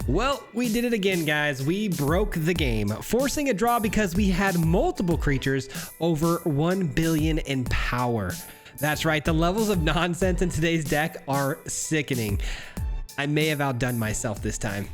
Well, we did it again, guys. We broke the game, forcing a draw because we had multiple creatures over 1 billion in power. That's right, the levels of nonsense in today's deck are sickening. I may have outdone myself this time.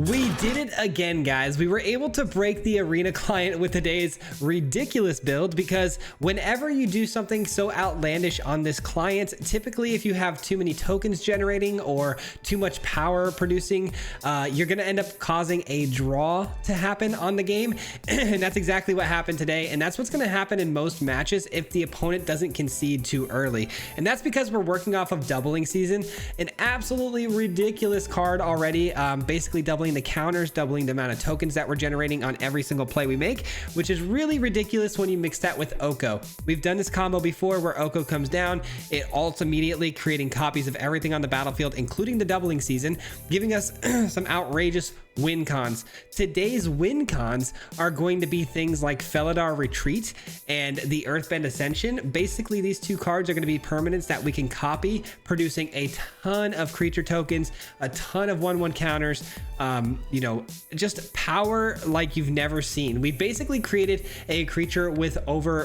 We did it again, guys. We were able to break the Arena client with today's ridiculous build because whenever you do something so outlandish on this client, typically if you have too many tokens generating or too much power producing, you're going to end up causing a draw to happen on the game. And that's exactly what happened today. And that's what's going to happen in most matches if the opponent doesn't concede too early. And that's because we're working off of doubling season, an absolutely ridiculous card already, basically doubling the counters, doubling the amount of tokens that we're generating on every single play we make, which is really ridiculous when you mix that with Oko. We've done this combo before where Oko comes down, it ults immediately, creating copies of everything on the battlefield, including the doubling season, giving us some outrageous win cons. Today's win cons are going to be things like Felidar Retreat and the Earthbend Ascension. Basically, these two cards are going to be permanents that we can copy, producing a ton of creature tokens, a ton of 1/1 counters, you know, just power like you've never seen. We basically created a creature with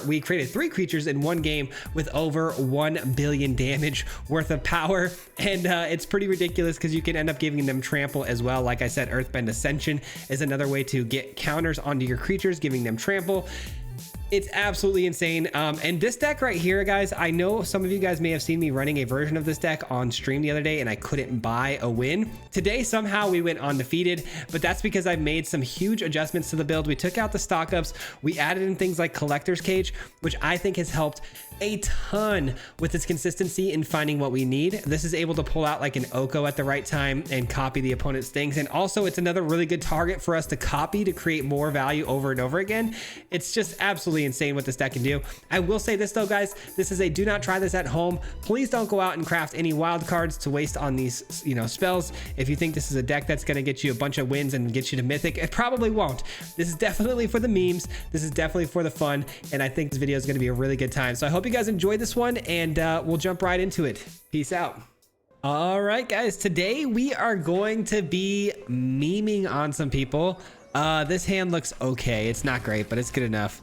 we created 3 creatures in one game with over 1 billion damage worth of power. And it's pretty ridiculous because you can end up giving them trample as well. Like I said, Earthbend Ascension is another way to get counters onto your creatures, giving them trample. It's absolutely insane. And this deck right here, guys, I know some of you guys may have seen me running a version of this deck on stream the other day and I couldn't buy a win. Today, somehow we went undefeated, but that's because I've made some huge adjustments to the build. We took out the stock ups. We added in things like Collector's Cage, which I think has helped a ton with its consistency in finding what we need. This is able to pull out like an Oko at the right time and copy the opponent's things. And also it's another really good target for us to copy to create more value over and over again. It's just absolutely insane what this deck can do. I will say this though, guys, this is a do not try this at home. Please don't go out and craft any wild cards to waste on these, you know, spells. If you think this is a deck that's going to get you a bunch of wins and get you to mythic, it probably won't. This is definitely for the memes. This is definitely for the fun. And I think this video is going to be a really good time. So I hope you guys enjoyed this one and we'll jump right into it. Peace out. All right, guys, today we are going to be memeing on some people. This hand looks okay. It's not great, but it's good enough.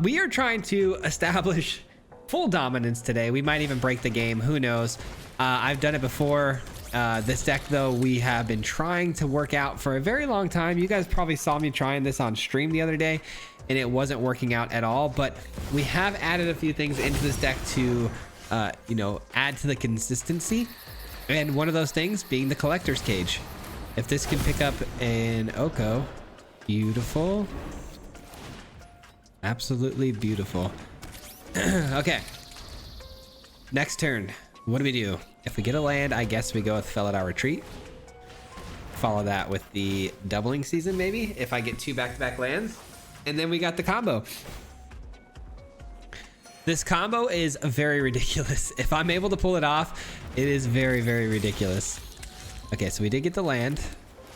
We are trying to establish full dominance today. We might even break the game. Who knows? I've done it before. This deck, though, we have been trying to work out for a very long time. You guys probably saw me trying this on stream the other day, and it wasn't working out at all. But we have added a few things into this deck to, you know, add to the consistency. And one of those things being the Collector's Cage. If this can pick up an Oko, beautiful. Absolutely beautiful. Okay. Next turn. What do we do? If we get a land, I guess we go with Felidar Retreat. Follow that with the doubling season, maybe, if I get 2 back-to-back lands. And then we got the combo. This combo is very ridiculous. If I'm able to pull it off, it is very, very ridiculous. Okay, so we did get the land.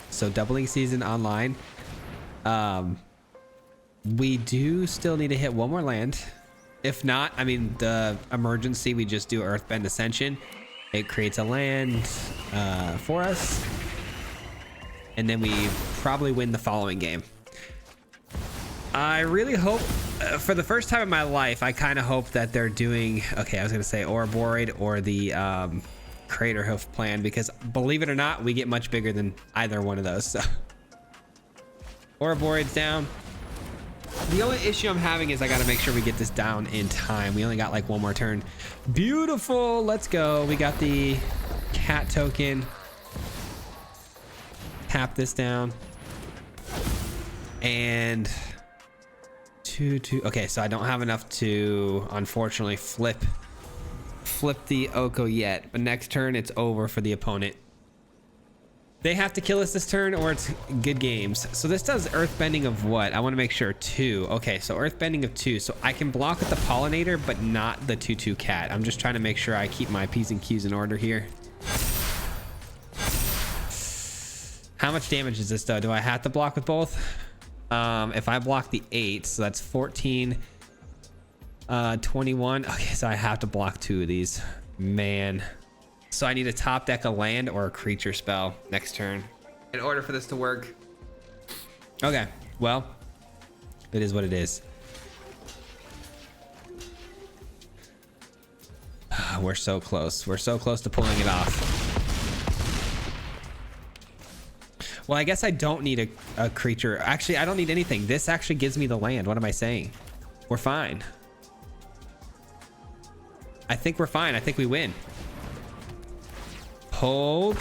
So doubling season online. We do still need to hit 1 more land. If not, I mean, the emergency, we just do Earthbend Ascension. It creates a land for us. And then we probably win the following game. I really hope, for the first time in my life, I kind of hope that they're doing, okay, I was going to say Ouroborid or the Craterhoof plan, because believe it or not, we get much bigger than either one of those. So Ouroborid's down. The only issue I'm having is I got to make sure we get this down in time. We only got like 1 more turn. Beautiful. Let's go. We got the cat token. Tap this down. And 2. Okay, so I don't have enough to, unfortunately, flip the Oko yet. But next turn, it's over for the opponent. They have to kill us this turn or it's good games. So this does earthbending of what? I want to make sure 2. Okay, so earthbending of 2. So I can block with the pollinator, but not the 2/2 cat. I'm just trying to make sure I keep my P's and Q's in order here. How much damage is this though? Do I have to block with both? If I block the 8, so that's 14, 21. Okay, so I have to block 2 of these. Man. So I need a top deck a land or a creature spell next turn in order for this to work. Okay, well, it is what it is. We're so close. We're so close to pulling it off. Well, I guess I don't need a creature. Actually, I don't need anything. This actually gives me the land. What am I saying? We're fine. I think we're fine. I think we win. Hold.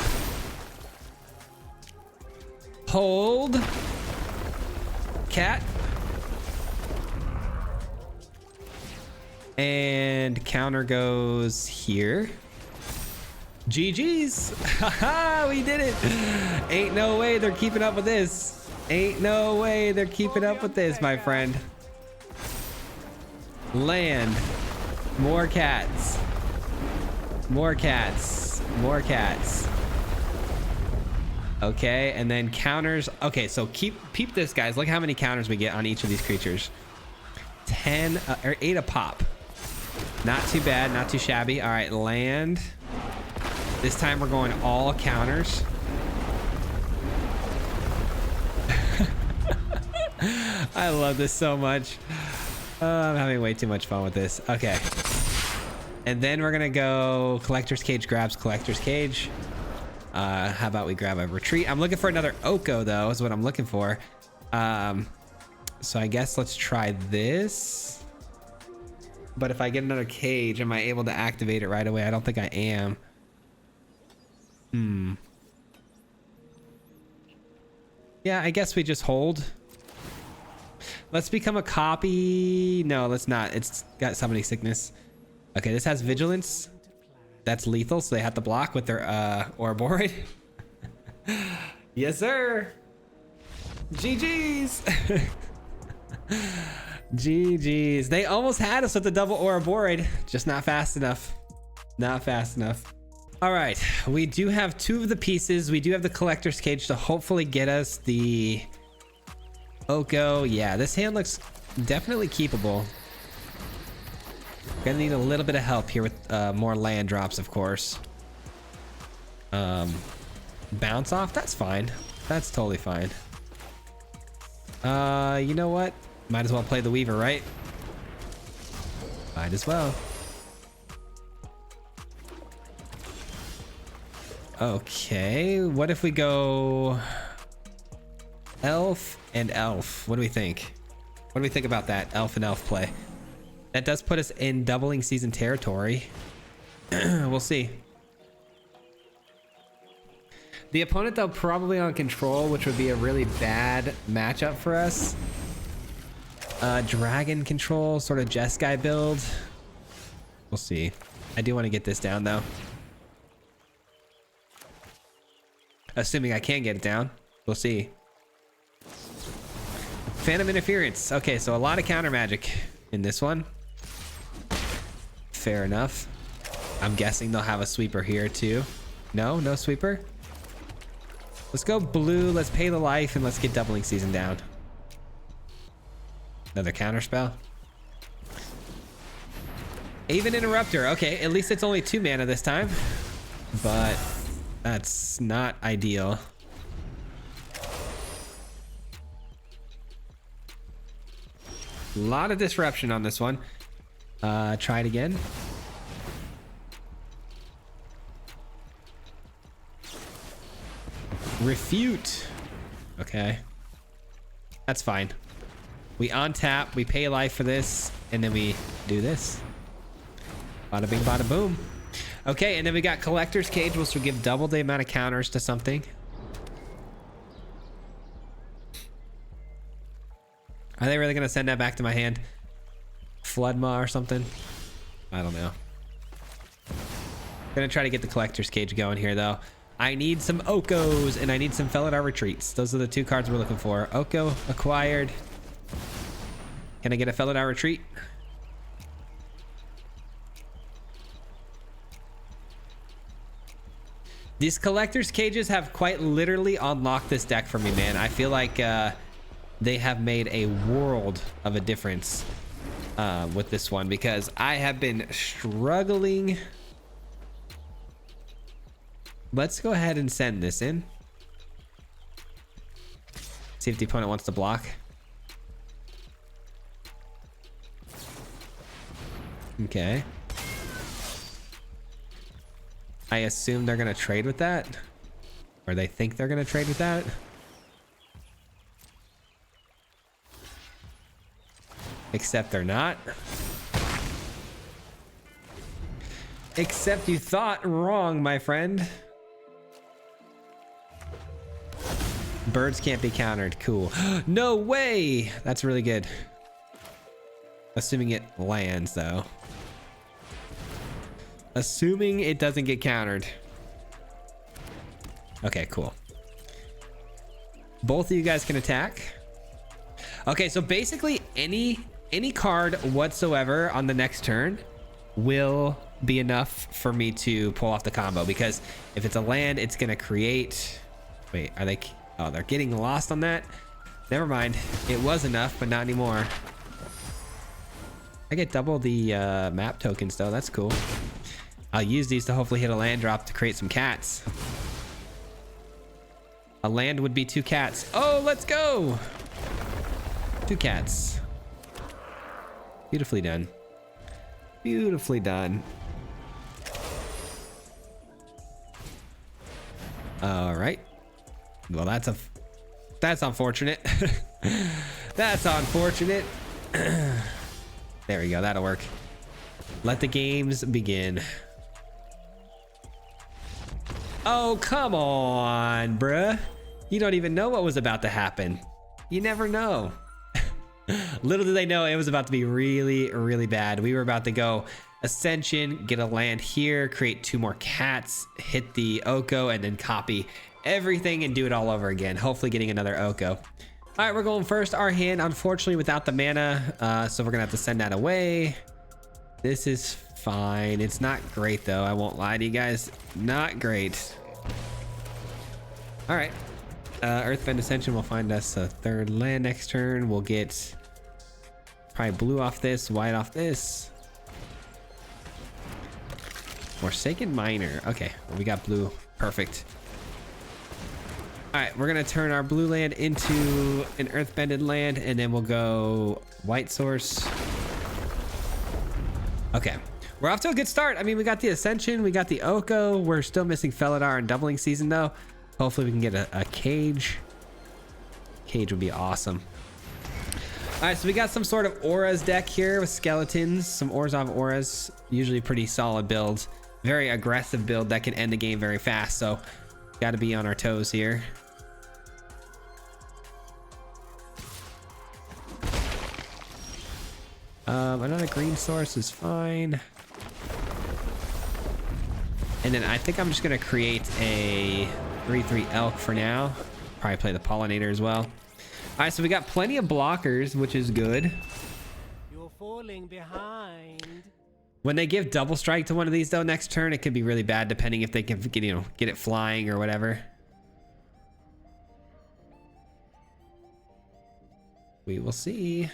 Hold. Cat. And counter goes here. GG's. Haha, we did it. Ain't no way they're keeping up with this. Ain't no way they're keeping up with this, my friend. Land. More cats. More cats. More cats. Okay, and then counters. Okay, so peep this, guys. Look how many counters we get on each of these creatures. 10 or 8 a pop. Not too bad, not too shabby. All right, land. This time we're going all counters. I love this so much. I'm having way too much fun with this. Okay. And then we're gonna go Collector's Cage grabs Collector's Cage. How about we grab a retreat? I'm looking for another Oko though, is what I'm looking for. So I guess let's try this. But if I get another cage, am I able to activate it right away? I don't think I am. Yeah, I guess we just hold. Let's become a copy. No, let's not. It's got summoning sickness. Okay, this has vigilance. That's lethal, so they have to block with their Ouroboros. Yes, sir. GG's. GG's. They almost had us with the double Ouroboros, just not fast enough. Not fast enough. All right, we do have 2 of the pieces. We do have the Collector's Cage to hopefully get us the Oko. Yeah, this hand looks definitely keepable. Gonna need a little bit of help here with more land drops, of course. Bounce off, that's fine. That's totally fine. You know what? Might as well play the Weaver, right? Might as well. Okay, what if we go elf and elf? What do we think? What do we think about that elf and elf play? That does put us in doubling season territory. We'll see. The opponent though probably on control, which would be a really bad matchup for us. Dragon control, sort of Jeskai build. We'll see. I do want to get this down though. Assuming I can get it down. We'll see. Phantom Interference. Okay, so a lot of counter magic in this one. Fair enough. I'm guessing they'll have a sweeper here too. No, no sweeper. Let's go blue. Let's pay the life and let's get doubling season down. Another counter spell. Aven Interrupter. Okay, at least it's only 2 mana this time. But that's not ideal. A lot of disruption on this one. Try it again. Refute. Okay. That's fine. We untap, we pay life for this, and then we do this. Bada bing, bada boom. Okay, and then we got Collector's Cage, which will give double the amount of counters to something. Are they really gonna send that back to my hand? Floodma or something? I don't know. Gonna try to get the Collector's Cage going here though. I need some Okos and I need some Felidar Retreats. Those are the 2 cards we're looking for. Oko acquired. Can I get a Felidar Retreat? These Collector's Cages have quite literally unlocked this deck for me, man. I feel like they have made a world of a difference with this one because I have been struggling Let's go ahead and send this in. See if the opponent wants to block. Okay. I assume they're gonna trade with that, or they think they're gonna trade with that. Except they're not. Except you thought wrong, my friend. Birds can't be countered. Cool. No way! That's really good. Assuming it lands, though. Assuming it doesn't get countered. Okay, cool. Both of you guys can attack. Okay, so basically any card whatsoever on the next turn will be enough for me to pull off the combo, because if it's a land, it's gonna create... Wait, are they... Oh, they're getting lost on that? Never mind. It was enough, but not anymore. I get double the map tokens, though. That's cool. I'll use these to hopefully hit a land drop to create some cats. A land would be 2 cats. Oh, let's go! 2 cats. Beautifully done. Beautifully done. All right. Well, that's unfortunate. That's unfortunate. There we go. That'll work. Let the games begin. Oh, come on, bruh. You don't even know what was about to happen. You never know. Little did they know it was about to be really, really bad. We were about to go Ascension, get a land here, create 2 more cats, hit the Oko, and then copy everything and do it all over again. Hopefully getting another Oko. All right, we're going first. Our hand, unfortunately, without the mana, so we're gonna have to send that away. This is fine. It's not great, though. I won't lie to you guys. Not great. All right. Earthbend Ascension will find us a 3rd land next turn. We'll get probably blue off this, white off this. Forsaken Miner. Okay, well, we got blue. Perfect. All right, we're gonna turn our blue land into an earthbended land, and then we'll go white source. Okay, we're off to a good start. I mean, we got the Ascension, we got the Oko. We're still missing Felidar and Doubling Season, though. Hopefully we can get a cage. Cage would be awesome. All right, so we got some sort of auras deck here with skeletons, some Orzhov auras. Usually pretty solid build. Very aggressive build that can end the game very fast, so got to be on our toes here. Another green source is fine. And then I think I'm just going to create a 3/3 elk for now. Probably play the pollinator as well. All right, so we got plenty of blockers, which is good. You're falling behind. When they give double strike to one of these, though, next turn, it could be really bad, depending if they can get it flying or whatever. We will see.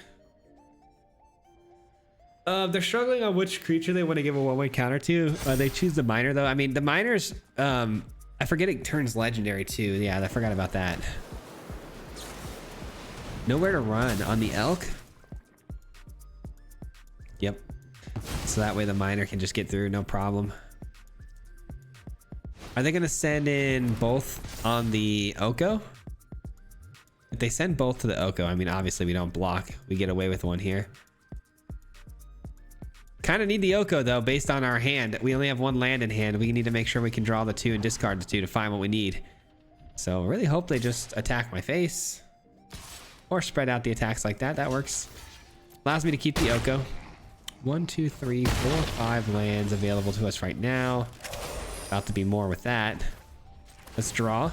They're struggling on which creature they want to give a 1-way counter to. They choose the miner, though. I mean, the miners, I forget it turns legendary, too. Yeah, I forgot about that. Nowhere to run on the elk. Yep. So that way the miner can just get through, no problem. Are they going to send in both on the Oko? If they send both to the Oko, I mean, obviously we don't block. We get away with one here. Kind of need the Oko, though, based on our hand. We only have 1 land in hand. We need to make sure we can draw the 2 and discard the 2 to find what we need. So really hope they just attack my face. Or spread out the attacks like that. That works. Allows me to keep the Oko. 1, 2, 3, 4, 5 lands available to us right now. About to be more with that. Let's draw.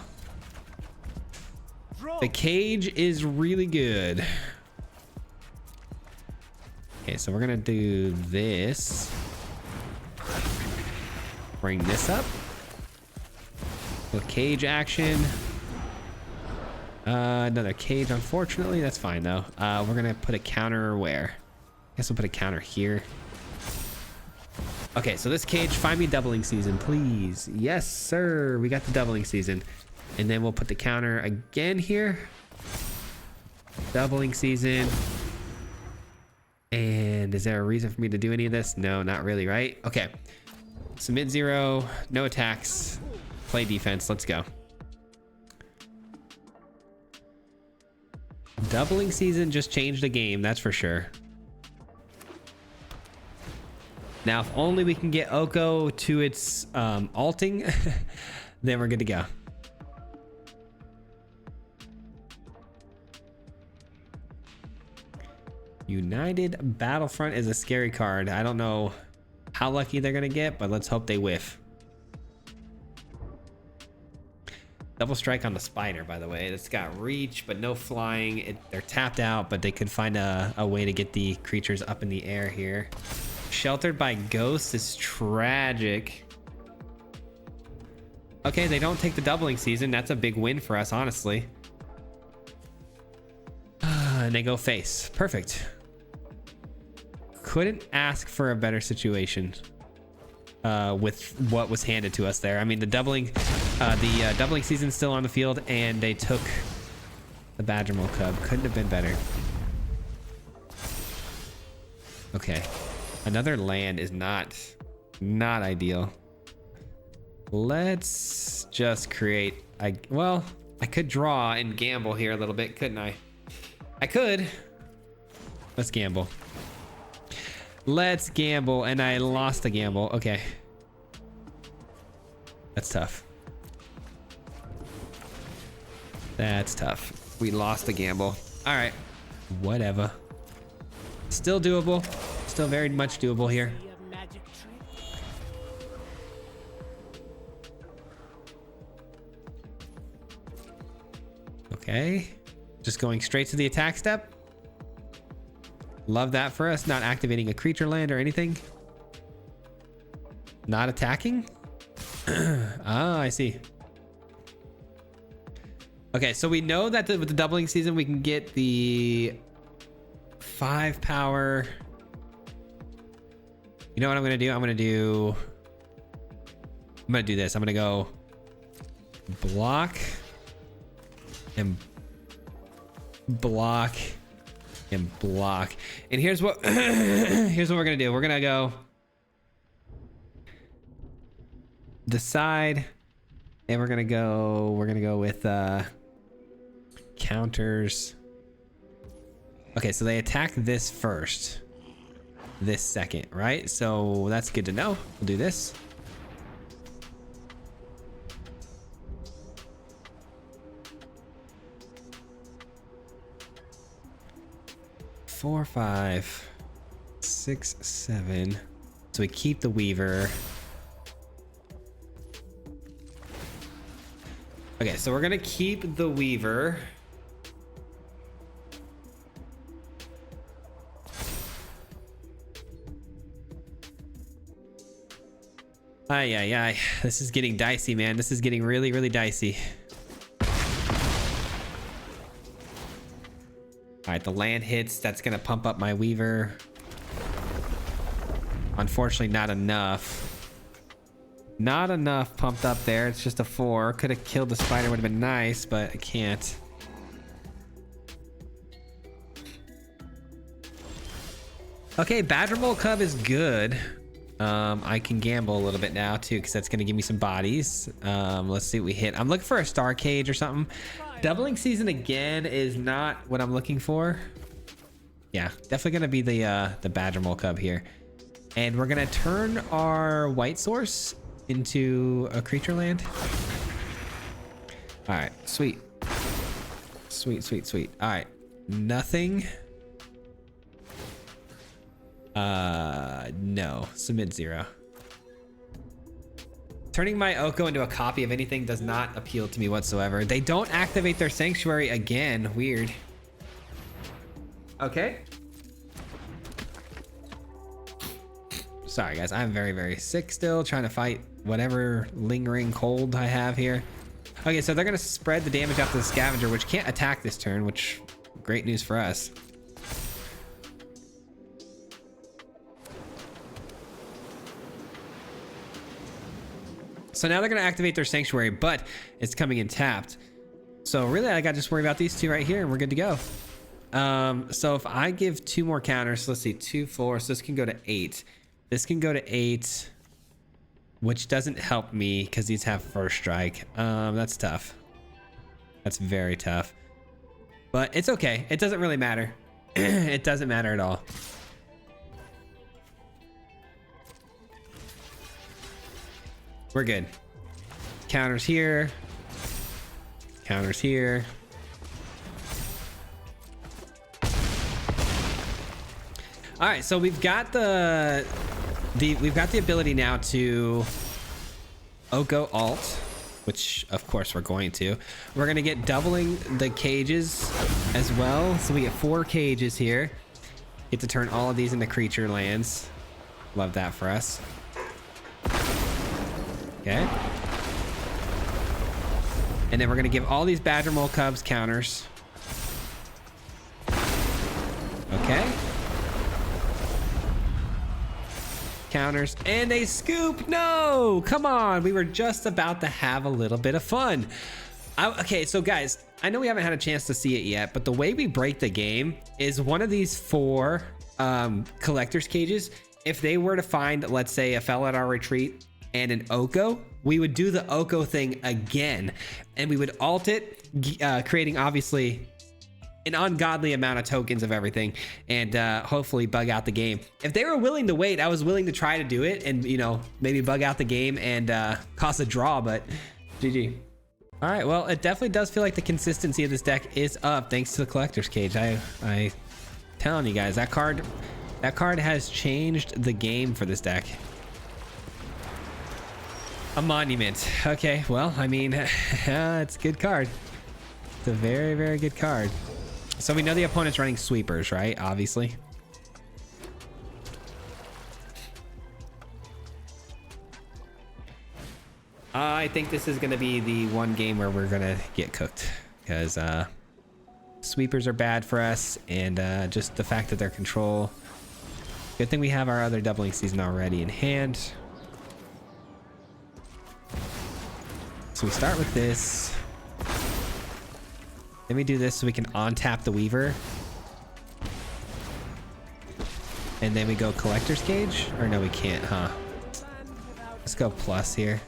The cage is really good. Okay, so we're gonna do this. Bring this up. With cage action. Another cage, unfortunately. That's fine, though. We're gonna put a counter where? I guess we'll put a counter here. Okay, so this cage, find me doubling season, please. Yes, sir. We got the doubling season. And then we'll put the counter again here. Doubling season. And is there a reason for me to do any of this? No, not really, right? Okay. Submit 0, no attacks, play defense. Let's go. Doubling season just changed the game, that's for sure. Now, if only we can get Oko to its alting, then we're good to go. United Battlefront is a scary card. I don't know how lucky they're gonna get, but let's hope they whiff. Double strike on the spider, by the way. It's got reach, but no flying. They're tapped out, but they could find a way to get the creatures up in the air here. Sheltered by ghosts is tragic. Okay, they don't take the doubling season. That's a big win for us, honestly. And they go face. Perfect. Couldn't ask for a better situation with what was handed to us there. I mean, the doubling season's still on the field, and they took the Badgermole Cub. Couldn't have been better. Okay, another land is not ideal. Let's just create. Well, I could draw and gamble here a little bit, couldn't I? I could. Let's gamble. Let's gamble, and I lost the gamble. Okay. That's tough. That's tough. We lost the gamble. All right. Whatever. Still doable. Still very much doable here. Okay. Just going straight to the attack step. Love that for us. Not activating a creature land or anything. Not attacking. Ah, I see. Okay, so we know that with the doubling season, we can get the 5 power. You know what I'm going to do? I'm going to do this. I'm going to go block and block and block. And here's what here's what we're gonna do. We're gonna go decide, and we're gonna go with counters. Okay, so they attack this first, this second, right? So that's good to know. We'll do this. Four, 5, 6, 7. So we keep the Weaver. Okay, so we're gonna keep the Weaver. Ay. This is getting dicey, man. This is getting really, really dicey. All right, the land hits. That's gonna pump up my Weaver. Unfortunately, not enough. Not enough pumped up there. It's just a 4. Could have killed the spider, would have been nice, but I can't. Okay, Badgermole Cub is good. I can gamble a little bit now too, because that's gonna give me some bodies. Let's see what we hit. I'm looking for a star cage or something. Doubling season again is not what I'm looking for. Yeah, definitely gonna be the Badgermole Cub here. And we're gonna turn our white source into a creature land. All right, sweet. Sweet. All right, nothing. No, submit 0. Turning my Oko into a copy of anything does not appeal to me whatsoever. They don't activate their sanctuary again. Weird. Okay. Sorry guys, I'm very, very sick still, trying to fight whatever lingering cold I have here. Okay, so they're gonna spread the damage out to the scavenger, which can't attack this turn, which great news for us. So now they're going to activate their sanctuary, but it's coming in tapped. So really, I got to just worry about these two right here and we're good to go. So if I give 2 more counters, let's see, 2, 4. So this can go to 8. This can go to 8, which doesn't help me because these have first strike. That's tough. That's very tough. But it's okay. It doesn't really matter. It doesn't matter at all. We're good. Counters here. Counters here. All right, so we've got the ability now to Oko alt, which of course we're going to. We're gonna get doubling the cages as well, so we get 4 cages here. Get to turn all of these into creature lands. Love that for us. Okay. And then we're gonna give all these Badger Mole Cubs counters. Okay. Counters, and they scoop. No, come on. We were just about to have a little bit of fun. Okay, so guys, I know we haven't had a chance to see it yet, but the way we break the game is one of these 4 collector's cages. If they were to find, let's say, a Fell at Our Retreat and an Oko, we would do the Oko thing again, and we would alt it, creating obviously an ungodly amount of tokens of everything, and hopefully bug out the game. If they were willing to wait, I was willing to try to do it and, you know, maybe bug out the game and cause a draw, but GG. All right, well, it definitely does feel like the consistency of this deck is up thanks to the collector's cage. I telling you guys, that card has changed the game for this deck. A monument. Okay, well, I mean, it's a good card. It's a very, very good card. So we know the opponent's running sweepers, right? Obviously. I think this is going to be the one game where we're going to get cooked, because sweepers are bad for us, and just the fact that they're control. Good thing we have our other doubling season already in hand. So we start with this. Then we do this so we can on-tap the Weaver. And then we go Collector's Cage? Or no, we can't, huh? Let's go plus here.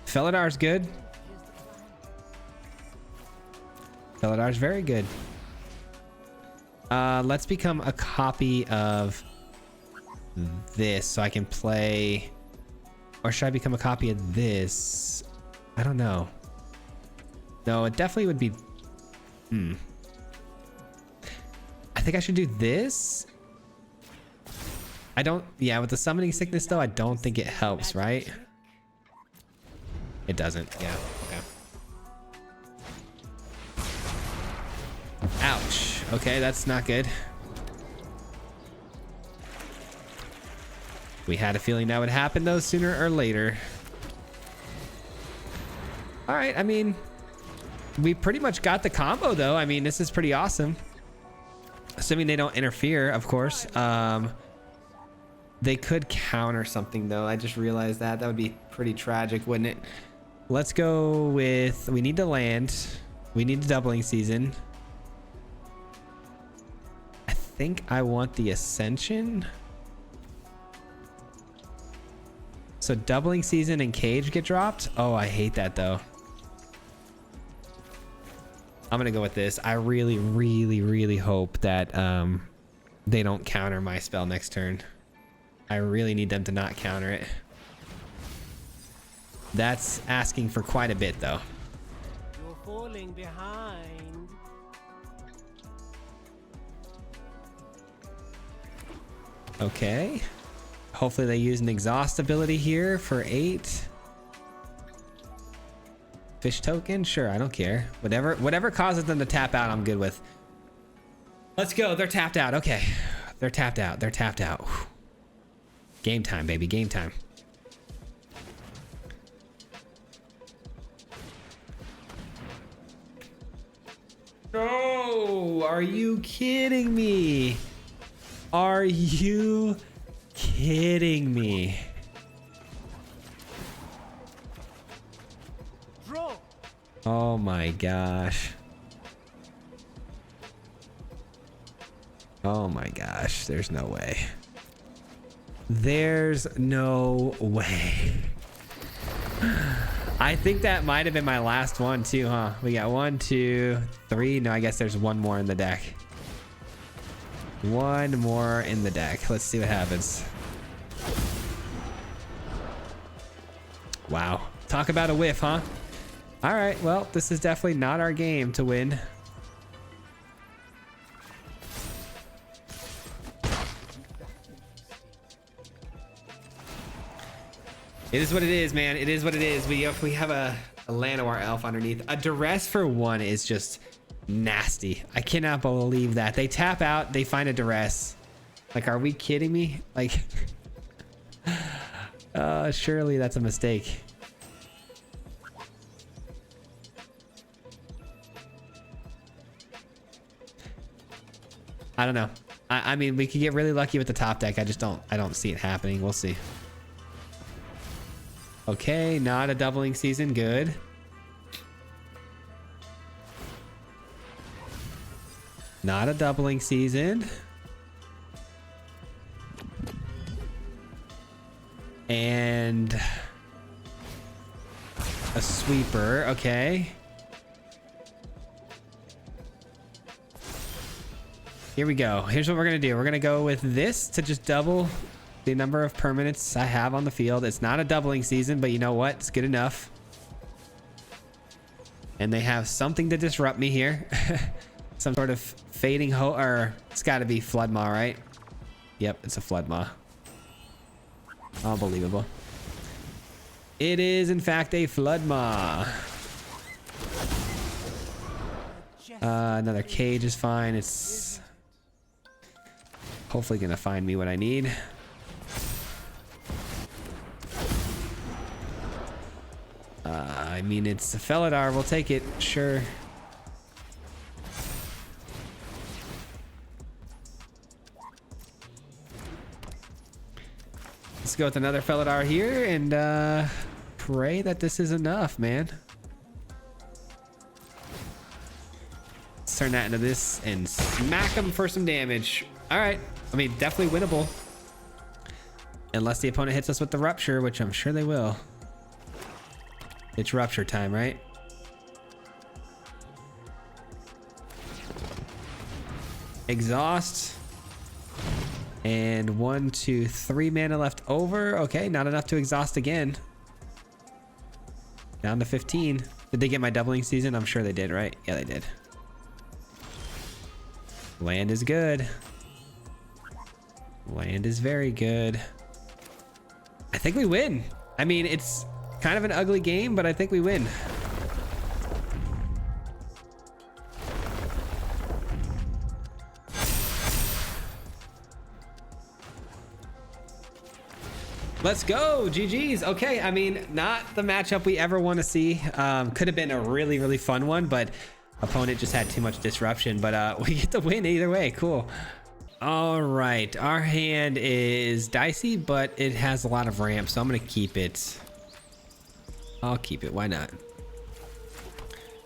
Feladar's good. Feladar's very good. Let's become a copy of this so I can play... Or should I become a copy of this? I don't know. No, it definitely would be... I think I should do this. I don't... Yeah, with the summoning sickness, though, I don't think it helps, right? It doesn't. Yeah, okay. Ouch. Okay, that's not good. We had a feeling that would happen, though, sooner or later. All right, I mean, we pretty much got the combo, though. I mean, this is pretty awesome. Assuming they don't interfere, of course. They could counter something, though. I just realized that. That would be pretty tragic, wouldn't it? Let's go with... We need to land. We need the doubling season. I think I want the Ascension. So doubling season and cage get dropped? Oh, I hate that, though. I'm gonna go with this. I really, really, really hope that they don't counter my spell next turn. I really need them to not counter it. That's asking for quite a bit, though. You're falling behind. Okay. Hopefully they use an exhaust ability here for 8. Fish token? Sure, I don't care. Whatever causes them to tap out, I'm good with. Let's go. They're tapped out. Okay. They're tapped out. They're tapped out. Whew. Game time, baby. Game time. No! Are you kidding me? Are you kidding me? Oh my gosh. Oh my gosh, there's no way. There's no way. I think that might have been my last one too, huh? We got 1, 2, 3. No, I guess there's one more in the deck. One more in the deck. Let's see what happens. Wow. Talk about a whiff, huh? All right, well, this is definitely not our game to win. It is what it is, man. It is what it is. We have a Llanowar elf underneath. A duress for 1 is just nasty. I cannot believe that. They tap out, they find a duress. Like, are we kidding me? Like, surely that's a mistake. I don't know. I mean, we could get really lucky with the top deck. I don't see it happening. We'll see. Okay, not a doubling season. Good. Not a doubling season. And a sweeper. Okay. Here we go. Here's what we're going to do. We're going to go with this to just double the number of permanents I have on the field. It's not a doubling season, but you know what? It's good enough. And they have something to disrupt me here. Some sort of fading or it's got to be Flood Maw, right? Yep, it's a Flood Maw. Unbelievable. It is, in fact, a Flood Maw. Another cage is fine. It's hopefully going to find me what I need. I mean, it's a Felidar. We'll take it. Sure. Let's go with another Felidar here and pray that this is enough, man. Let's turn that into this and smack him for some damage. All right. I mean, definitely winnable. Unless the opponent hits us with the Rupture, which I'm sure they will. It's Rupture time, right? Exhaust. And 1, 2, 3 mana left over. Okay, not enough to exhaust again. Down to 15. Did they get my doubling season? I'm sure they did, right? Yeah, they did. Land is good. Land is very good. I think we win. I mean, it's kind of an ugly game, but I think we win. Let's go, GG's. Okay, I mean, not the matchup we ever want to see. Could have been a really, really fun one, but opponent just had too much disruption. But we get the win either way. Cool. All right, our hand is dicey, but it has a lot of ramp, so I'm gonna keep it. I'll keep it. Why not?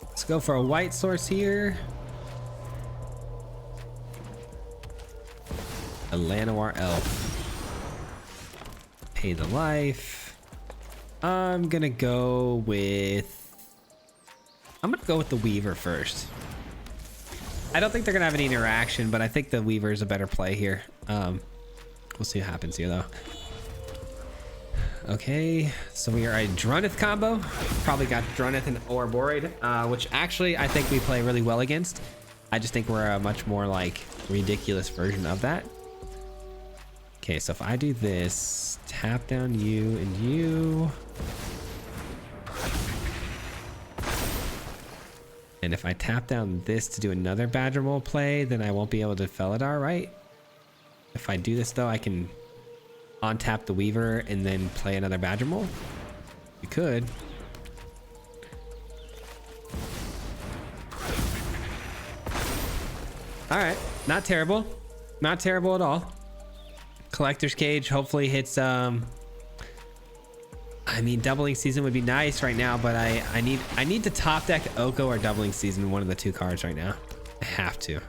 Let's go for a white source here. A Llanowar elf. Pay the life. I'm gonna go with the Weaver first. I don't think they're gonna have any interaction, but I think the Weaver is a better play here. We'll see what happens here though. Okay, so we are a Drunith combo. Probably got Drunith and or Borid, which actually I think we play really well against. I just think we're a much more like ridiculous version of that. Okay, so if I do this, tap down you and you. And if I tap down this to do another Badger Mole play, then I won't be able to Felidar, right? If I do this though, I can untap the Weaver and then play another Badger Mole. You could. All right, not terrible. Not terrible at all. Collector's Cage hopefully hits, I I mean, doubling season would be nice right now, but I need to top deck Oko or doubling season, one of the two cards right now. I have to.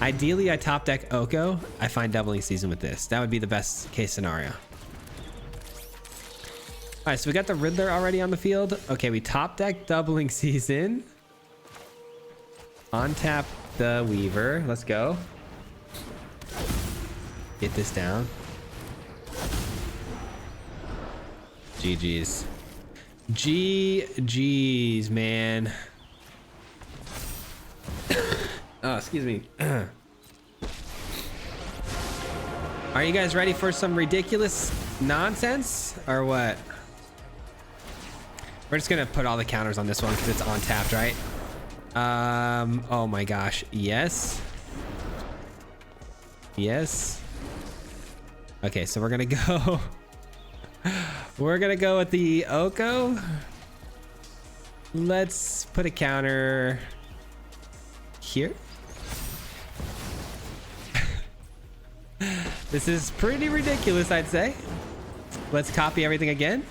Ideally, I top deck Oko. I find doubling season with this. That would be the best case scenario. All right, so we got the Riddler already on the field. Okay, we top deck doubling season. On tap the Weaver. Let's go. Get this down. GG's. GG's, man. Oh, excuse me. Are you guys ready for some ridiculous nonsense or what? We're just gonna put all the counters on this one because it's on tapped, right? Oh my gosh. Yes. Yes. Okay, so we're gonna go. We're gonna go with the Oko. Let's put a counter here. This is pretty ridiculous, I'd say. Let's copy everything again.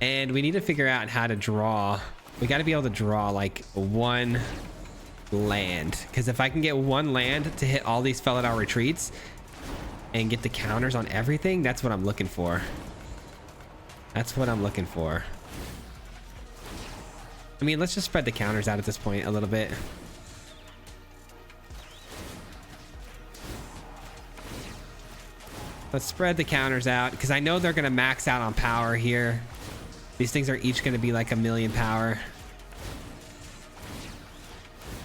And we need to figure out how to draw. We got to be able to draw like one land, because if I can get one land to hit all these Felidar retreats and get the counters on everything, that's what I'm looking for. That's what I'm looking for. I mean, let's just spread the counters out at this point a little bit. Let's spread the counters out because I know they're going to max out on power here. These things are each going to be like 1,000,000 power.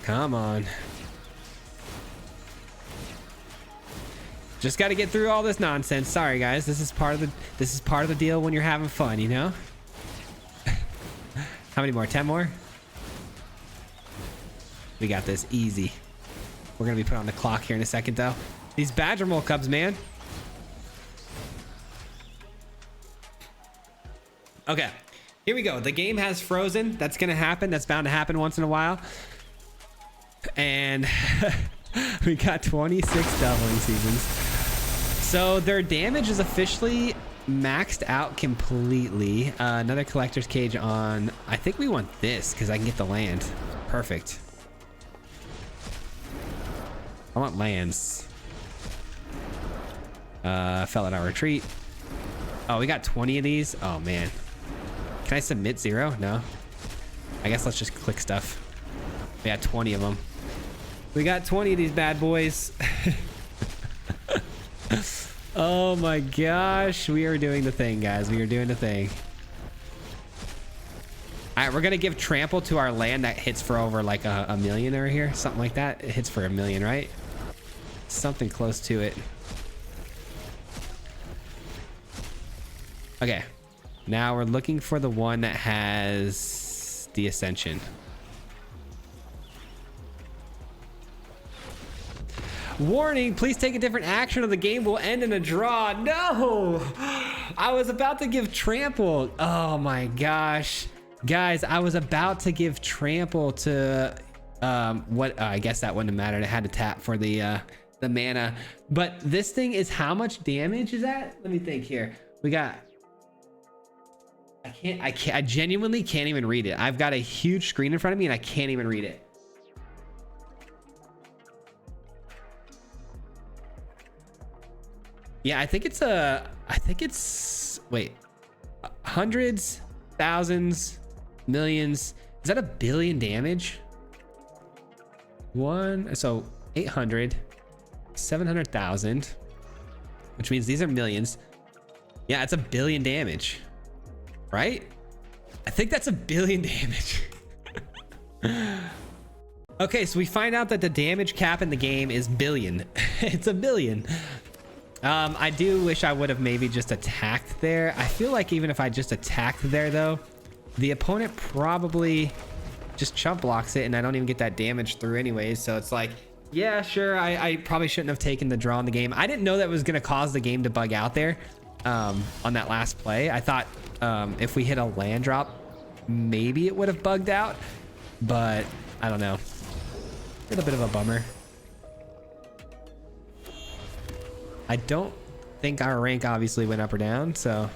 Come on. Just got to get through all this nonsense. Sorry guys, this is part of the deal when you're having fun, you know? How many more? 10 more? We got this easy. We're going to be put on the clock here in a second though. These Badger Mole Cubs, man. Okay, here we go. The game has frozen. That's gonna happen. That's bound to happen once in a while. And we got 26 doubling seasons. So their damage is officially maxed out completely. Another collector's cage on. I think we want this because I can get the land. Perfect. I want lands. Felidar retreat. Oh, we got 20 of these. Oh man. Can I submit 0? No. I guess let's just click stuff. We got 20 of them. We got 20 of these bad boys. Oh my gosh. We are doing the thing, guys. We are doing the thing. All right, we're going to give trample to our land that hits for over like a million over here. Something like that. It hits for 1,000,000, right? Something close to it. Okay. Now we're looking for the one that has the Ascension. Warning, please take a different action or the game will end in a draw. No! I was about to give trample. Oh my gosh. Guys, I was about to give trample to I guess that wouldn't have mattered. I had to tap for the mana. But this thing is how much damage is that? Let me think here. We got I genuinely can't even read it. I've got a huge screen in front of me and I can't even read it. Yeah, I think it's wait, hundreds, thousands, millions. Is that 1 billion damage? So 800, 700,000, which means these are millions. Yeah, it's 1 billion damage. Right? I think that's 1 billion damage. Okay, so we find out that the damage cap in the game is billion. It's 1 billion. I do wish I would have maybe just attacked there. I feel like even if I just attacked there though, the opponent probably just chump blocks it and I don't even get that damage through anyways. So it's like, yeah, sure. I probably shouldn't have taken the draw in the game. I didn't know that was going to cause the game to bug out there on that last play. I thought if we hit a land drop, maybe it would have bugged out, but I don't know. A little bit of a bummer. I don't think our rank obviously went up or down, so.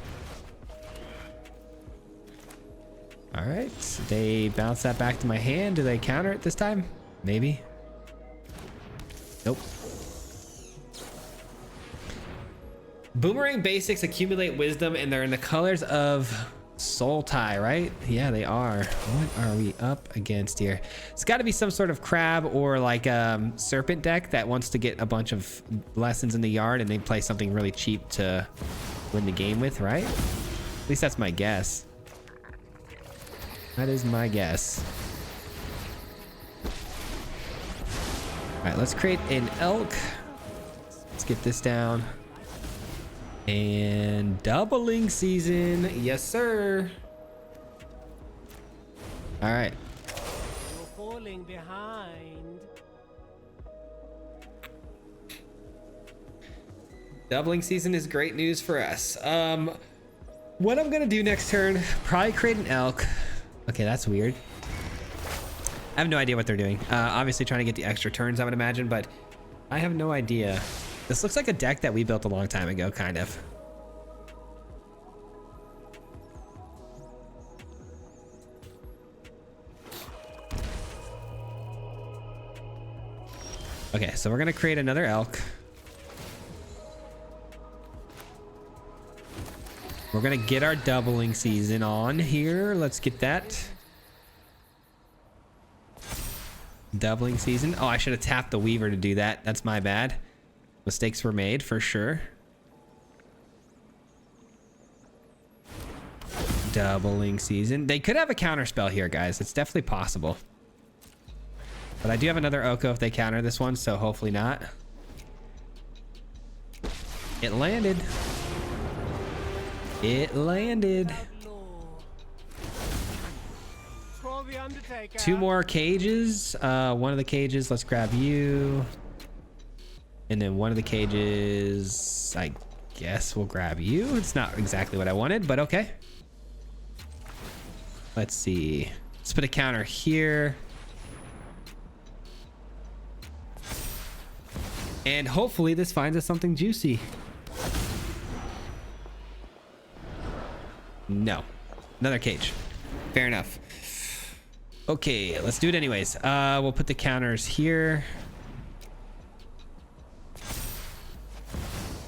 All right, they bounce that back to my hand. Do they counter it this time? Maybe. Nope. Boomerang basics accumulate wisdom, and they're in the colors of Soul Tie, right? Yeah, they are. What are we up against here? It's got to be some sort of crab or like serpent deck that wants to get a bunch of lessons in the yard, and they play something really cheap to win the game with, right? At least that's my guess. That is my guess. All right, let's create an elk. Let's get this down. And doubling season. Yes, sir. All right. You're falling behind. Doubling season is great news for us. What I'm gonna do next turn, probably create an elk. Okay, that's weird. I have no idea what they're doing. Obviously trying to get the extra turns, I would imagine, but I have no idea. This looks like a deck that we built a long time ago, kind of. Okay, so we're gonna create another elk. We're gonna get our doubling season on here. Let's get that. Doubling season. Oh, I should have tapped the Weaver to do that. That's my bad. Mistakes were made for sure. Doubling season. They could have a counter spell here, guys. It's definitely possible. But I do have another Oko if they counter this one, so hopefully not. It landed. It landed. Two more cages. One of the cages, let's grab you. And then one of the cages, I guess we'll grab you. It's not exactly what I wanted, but okay. Let's see. Let's put a counter here. And hopefully this finds us something juicy. No. Another cage. Fair enough. Okay, let's do it anyways. We'll put the counters here.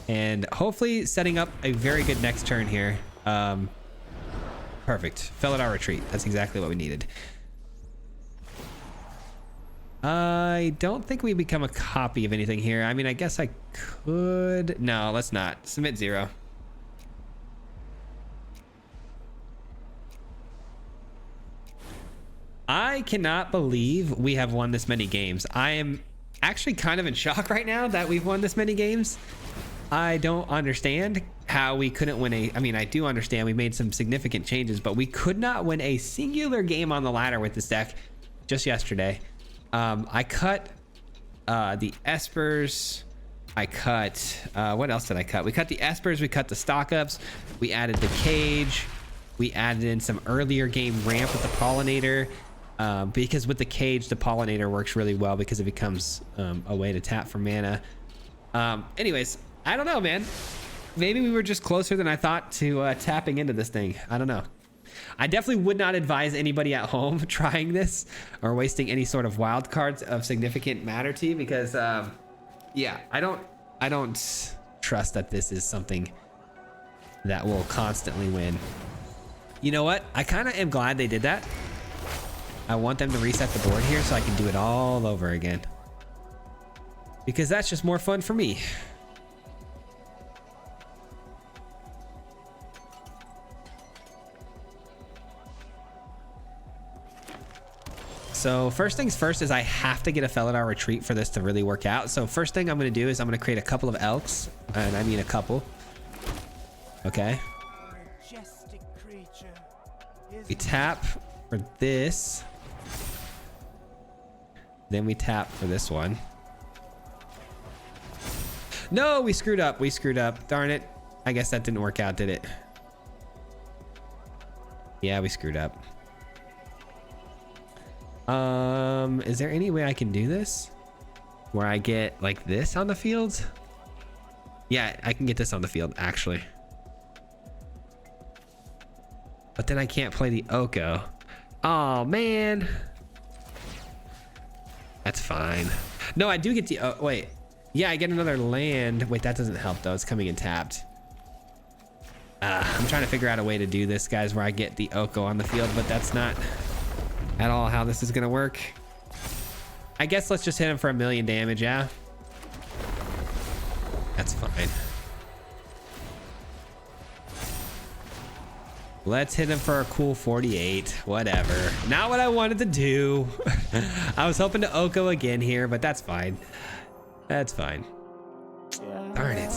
And hopefully setting up a very good next turn here. Perfect. Fell at our retreat. That's exactly what we needed. I don't think we become a copy of anything here. I mean, I guess I could. No, let's not. Submit 0. I cannot believe we have won this many games. I am actually kind of in shock right now that we've won this many games. I don't understand how we couldn't win a... I mean, I do understand we made some significant changes, but we could not win a singular game on the ladder with this deck just yesterday. I cut the Espers. I cut... what else did I cut? We cut the Espers. We cut the stock-ups. We added the cage. We added in some earlier game ramp with the Pollinator. Because with the cage, the Pollinator works really well because it becomes a way to tap for mana. Anyways, I don't know, man. Maybe we were just closer than I thought to tapping into this thing. I don't know. I definitely would not advise anybody at home trying this or wasting any sort of wild cards of significant matter to you because, yeah, I don't trust that this is something that will constantly win. You know what? I kind of am glad they did that. I want them to reset the board here so I can do it all over again. Because that's just more fun for me. So first things first is I have to get a Felidar retreat for this to really work out. So first thing I'm going to do is I'm going to create a couple of elks. And I mean a couple. Okay. We tap for this. Then we tap for this one. No, we screwed up. We screwed up. Darn it. I guess that didn't work out, did it? Yeah, we screwed up. Is there any way I can do this? Where I get like this on the field? Yeah, I can get this on the field, actually. But then I can't play the Oko. Oh, man. That's fine. No, I do get the... Oh, wait. Yeah, I get another land. Wait, that doesn't help, though. It's coming in tapped. I'm trying to figure out a way to do this, guys, where I get the Oko on the field, but that's not at all how this is going to work. I guess let's just hit him for 1,000,000 damage, yeah? That's fine. Let's hit him for a cool 48. Whatever. Not what I wanted to do. I was hoping to Oko again here, but that's fine. That's fine. Darn it.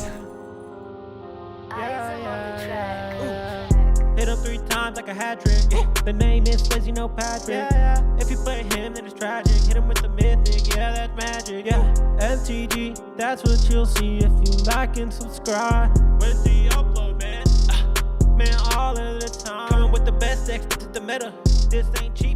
Hit him 3 times like a hat trick. The name is Swayze, no Patrick. If you play him, then it's tragic. Hit him with the mythic, yeah, that's magic. MTG, that's what you'll see if you like and subscribe. With the upload, man. Man, all of the time. Coming with the best decks, this is the meta. This ain't cheap.